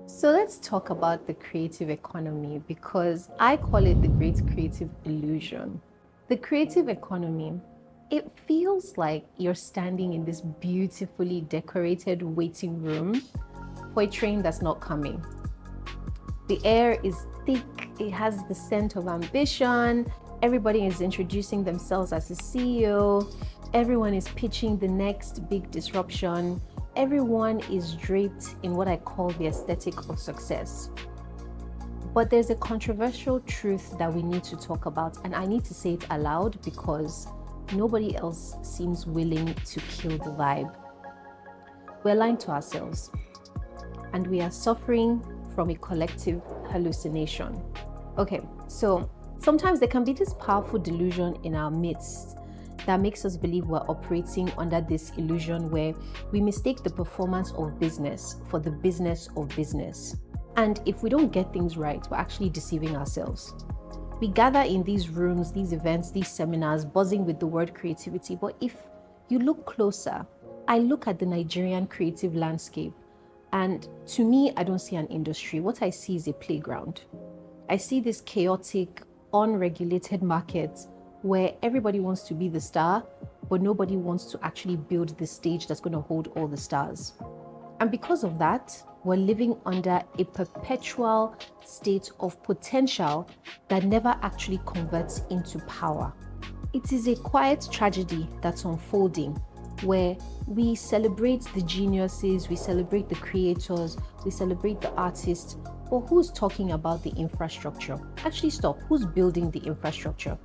So let's talk about the creative economy because I call it the great creative illusion. The creative economy, it feels like you're standing in this beautifully decorated waiting room for a train that's not coming. The air is thick, it has the scent of ambition, everybody is introducing themselves as a CEO, everyone is pitching the next big disruption, everyone is draped in what I call the aesthetic of success. But there's a controversial truth that we need to talk about, and I need to say it aloud because nobody else seems willing to kill the vibe. We're lying to ourselves, and we are suffering from a collective hallucination. Okay, so sometimes there can be this powerful delusion in our midst that makes us believe we're operating under this illusion where we mistake the performance of business for the business of business. And if we don't get things right, we're actually deceiving ourselves. We gather in these rooms, these events, these seminars, buzzing with the word creativity. But if you look closer, I look at the Nigerian creative landscape, and to me, I don't see an industry. What I see is a playground. I see this chaotic, unregulated market where everybody wants to be the star, but nobody wants to actually build the stage that's going to hold all the stars. And because of that, we're living under a perpetual state of potential that never actually converts into power. It is a quiet tragedy that's unfolding where we celebrate the geniuses, we celebrate the creators, we celebrate the artists, but who's talking about the infrastructure? Actually, stop. Who's building the infrastructure?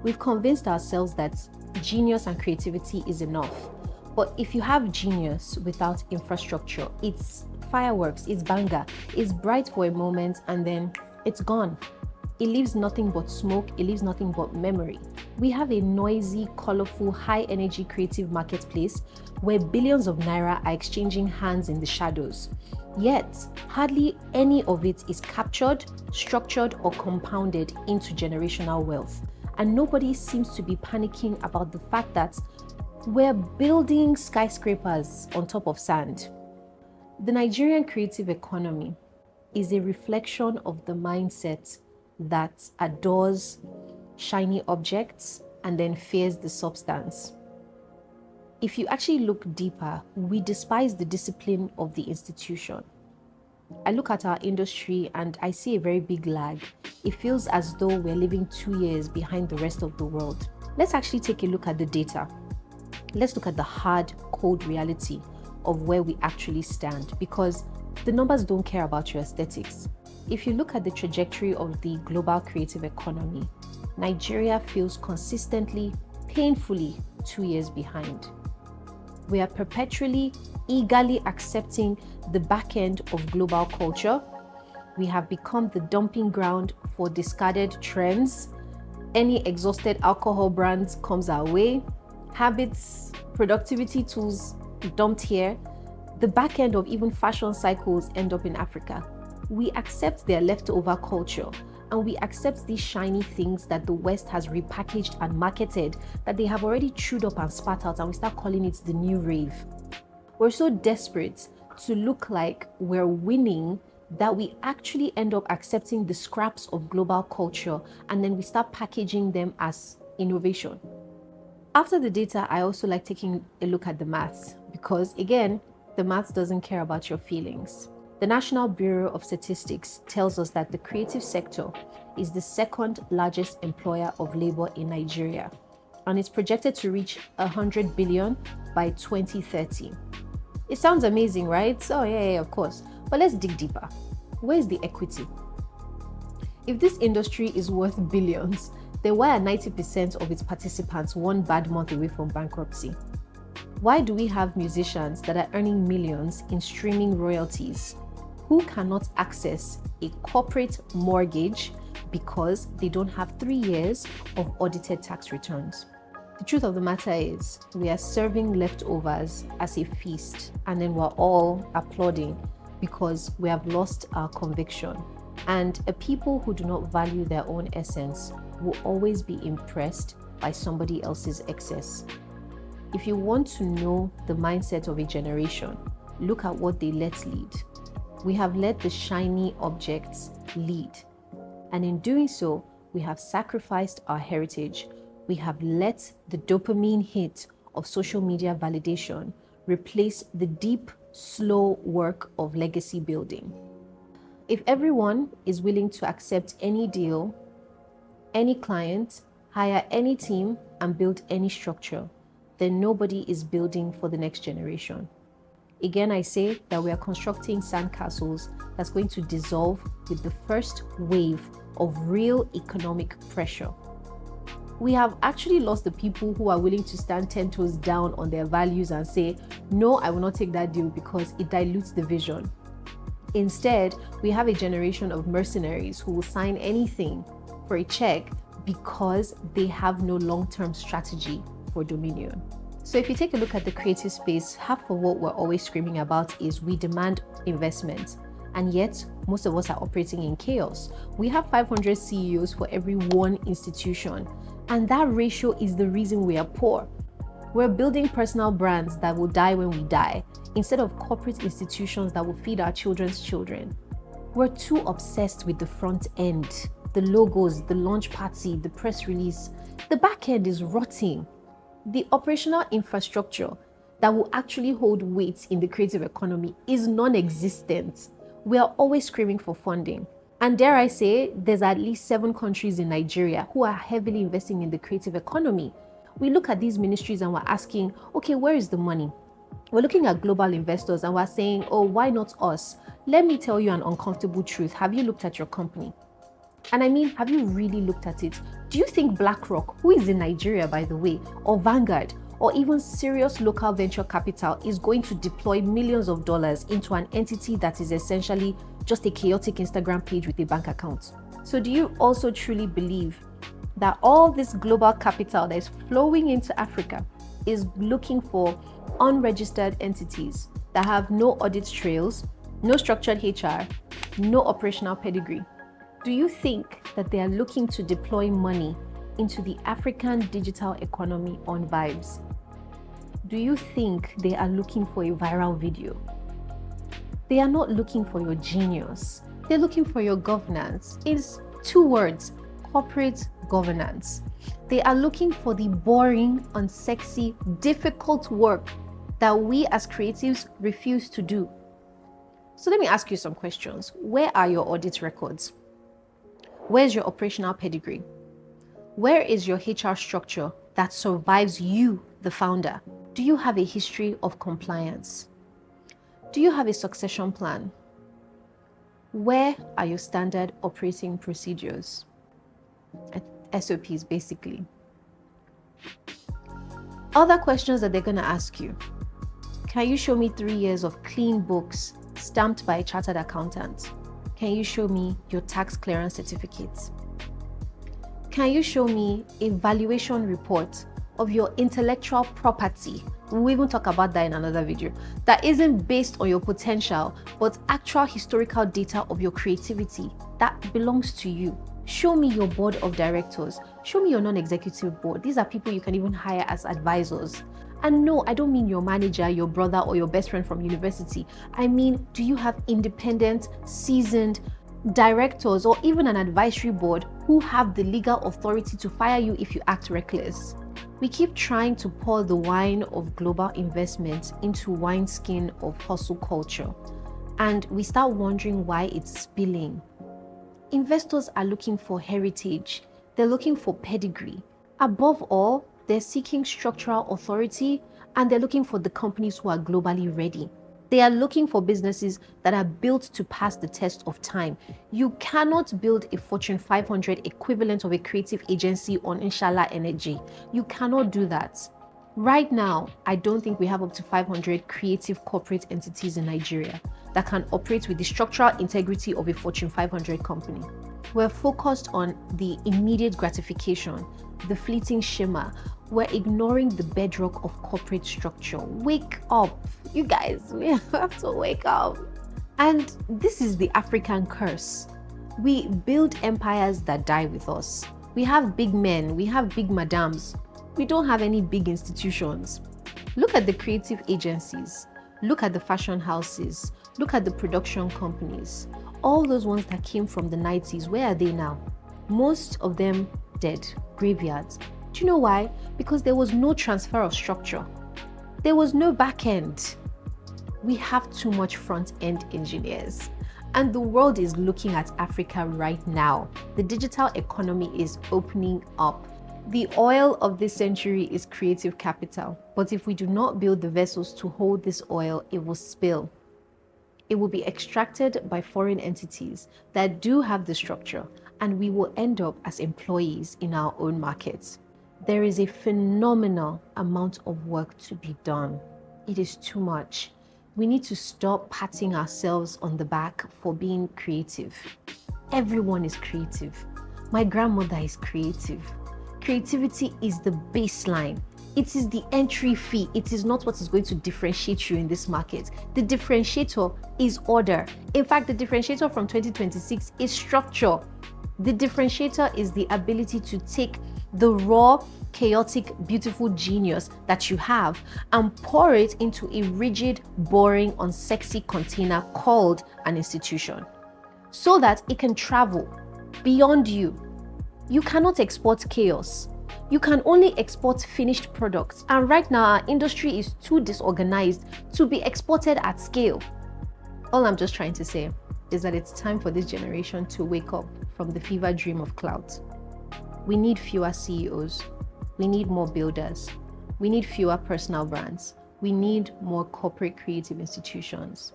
We've convinced ourselves that genius and creativity is enough. But if you have genius without infrastructure, it's fireworks, it's banger, it's bright for a moment, and then it's gone. It leaves nothing but smoke, it leaves nothing but memory. We have a noisy, colorful, high-energy creative marketplace where billions of naira are exchanging hands in the shadows. Yet, hardly any of it is captured, structured, or compounded into generational wealth. And nobody seems to be panicking about the fact that we're building skyscrapers on top of sand. The Nigerian creative economy is a reflection of the mindset that adores shiny objects and then fears the substance. If you actually look deeper, we despise the discipline of the institution. I look at our industry and I see a very big lag. It feels as though we're living 2 years behind the rest of the world. Let's actually take a look at the data. Let's look at the hard, cold reality of where we actually stand, because the numbers don't care about your aesthetics. If you look at the trajectory of the global creative economy, Nigeria feels consistently, painfully 2 years behind. We are perpetually, eagerly accepting the back end of global culture. We have become the dumping ground for discarded trends. Any exhausted alcohol brands comes our way. Habits, productivity tools dumped here. The back end of even fashion cycles end up in Africa. We accept their leftover culture and we accept these shiny things that the West has repackaged and marketed that they have already chewed up and spat out, and we start calling it the new rave. We're so desperate to look like we're winning that we actually end up accepting the scraps of global culture and then we start packaging them as innovation. After the data, I also like taking a look at the maths because, again, the maths doesn't care about your feelings. The National Bureau of Statistics tells us that the creative sector is the second largest employer of labor in Nigeria, and it's projected to reach 100 billion by 2030. It sounds amazing, right? Oh yeah, of course. But let's dig deeper. Where is the equity? If this industry is worth billions, then why are 90% of its participants one bad month away from bankruptcy? Why do we have musicians that are earning millions in streaming royalties who cannot access a corporate mortgage because they don't have 3 years of audited tax returns? The truth of the matter is, we are serving leftovers as a feast, and then we're all applauding because we have lost our conviction. And a people who do not value their own essence will always be impressed by somebody else's excess. If you want to know the mindset of a generation, look at what they let lead. We have let the shiny objects lead. And in doing so, we have sacrificed our heritage. We have let the dopamine hit of social media validation replace the deep, slow work of legacy building. If everyone is willing to accept any deal, any client, hire any team, and build any structure, then nobody is building for the next generation. Again, I say that we are constructing sandcastles that's going to dissolve with the first wave of real economic pressure. We have actually lost the people who are willing to stand 10 toes down on their values and say, no, I will not take that deal because it dilutes the vision. Instead, we have a generation of mercenaries who will sign anything for a check because they have no long-term strategy for dominion. So if you take a look at the creative space, half of what we're always screaming about is we demand investment. And yet, most of us are operating in chaos. We have 500 CEOs for every one institution. And that ratio is the reason we are poor. We're building personal brands that will die when we die, instead of corporate institutions that will feed our children's children. We're too obsessed with the front end, the logos, the launch party, the press release. The back end is rotting. The operational infrastructure that will actually hold weight in the creative economy is non-existent. We are always screaming for funding. And dare I say, there's at least 7 countries in Nigeria who are heavily investing in the creative economy. We look at these ministries and we're asking, okay, where is the money? We're looking at global investors and we're saying, oh, why not us? Let me tell you an uncomfortable truth. Have you looked at your company? And I mean, have you really looked at it? Do you think BlackRock, who is in Nigeria, by the way, or Vanguard, or even serious local venture capital is going to deploy millions of dollars into an entity that is essentially just a chaotic Instagram page with a bank account? So do you also truly believe that all this global capital that is flowing into Africa is looking for unregistered entities that have no audit trails, no structured HR, no operational pedigree? Do you think that they are looking to deploy money into the African digital economy on vibes? Do you think they are looking for a viral video? They are not looking for your genius. They're looking for your governance. It's 2 words: corporate governance. They are looking for the boring, unsexy, difficult work that we as creatives refuse to do. So let me ask you some questions. Where are your audit records? Where's your operational pedigree? Where is your HR structure that survives you, the founder? Do you have a history of compliance? Do you have a succession plan? Where are your standard operating procedures? SOPs, basically. Other questions that they're going to ask you. Can you show me 3 years of clean books stamped by a chartered accountant? Can you show me your tax clearance certificates? Can you show me a valuation report of your intellectual property? We'll even talk about that in another video. That isn't based on your potential, but actual historical data of your creativity that belongs to you. Show me your board of directors. Show me your non-executive board. These are people you can even hire as advisors. And no, I don't mean your manager, your brother, or your best friend from university. I mean, do you have independent, seasoned directors or even an advisory board who have the legal authority to fire you if you act reckless? We keep trying to pour the wine of global investment into wineskin of hustle culture, and we start wondering why it's spilling. Investors are looking for heritage. They're looking for pedigree. Above all, they're seeking structural authority, and they're looking for the companies who are globally ready. They are looking for businesses that are built to pass the test of time. You cannot build a Fortune 500 equivalent of a creative agency on Inshallah Energy. You cannot do that. Right now, I don't think we have up to 500 creative corporate entities in Nigeria that can operate with the structural integrity of a Fortune 500 company. We're focused on the immediate gratification, the fleeting shimmer. We're ignoring the bedrock of corporate structure. Wake up, you guys, we have to wake up. And this is the African curse. We build empires that die with us. We have big men, we have big madams. We don't have any big institutions. Look at the creative agencies. Look at the fashion houses. Look at the production companies. All those ones that came from the 90s, where are they now? Most of them dead, graveyards. Do you know why? Because there was no transfer of structure. There was no back end. We have too much front end engineers. And the world is looking at Africa right now. The digital economy is opening up. The oil of this century is creative capital. But if we do not build the vessels to hold this oil, it will spill. It will be extracted by foreign entities that do have the structure, and we will end up as employees in our own markets. There is a phenomenal amount of work to be done. It is too much. We need to stop patting ourselves on the back for being creative. Everyone is creative. My grandmother is creative. Creativity is the baseline. It is the entry fee. It is not what is going to differentiate you in this market. The differentiator is order. In fact, the differentiator from 2026 is structure. The differentiator is the ability to take the raw, chaotic, beautiful genius that you have and pour it into a rigid, boring, unsexy container called an institution so that it can travel beyond you. You cannot export chaos. You can only export finished products. And right now, our industry is too disorganized to be exported at scale. All I'm just trying to say is that it's time for this generation to wake up from the fever dream of clout. We need fewer CEOs. We need more builders. We need fewer personal brands. We need more corporate creative institutions.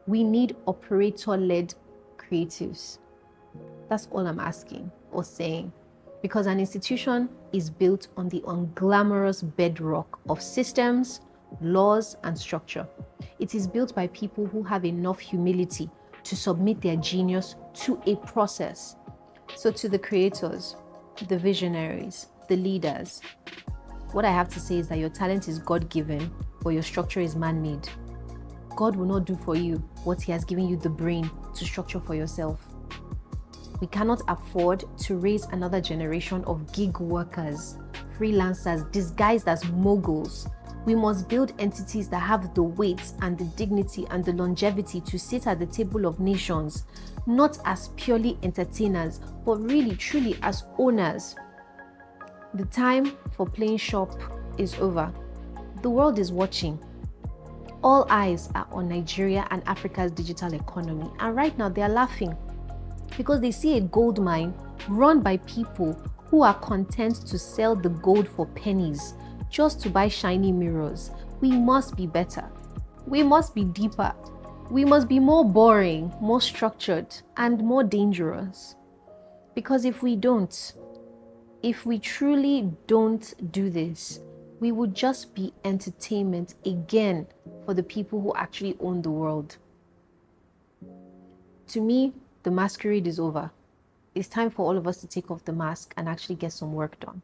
We need operator-led creatives. That's all I'm asking or saying. Because an institution is built on the unglamorous bedrock of systems, laws, and structure. It is built by people who have enough humility to submit their genius to a process. So to the creators, the visionaries, the leaders, what I have to say is that your talent is God-given, but your structure is man-made. God will not do for you what He has given you the brain to structure for yourself. We cannot afford to raise another generation of gig workers, freelancers, disguised as moguls. We must build entities that have the weight and the dignity and the longevity to sit at the table of nations, not as purely entertainers, but really, truly as owners. The time for playing shop is over. The world is watching. All eyes are on Nigeria and Africa's digital economy, and right now they are laughing because they see a gold mine run by people who are content to sell the gold for pennies just to buy shiny mirrors. We must be better. We must be deeper. We must be more boring, more structured, and more dangerous. Because if we truly don't do this, we would just be entertainment again for the people who actually own the world. To me, the masquerade is over. It's time for all of us to take off the mask and actually get some work done.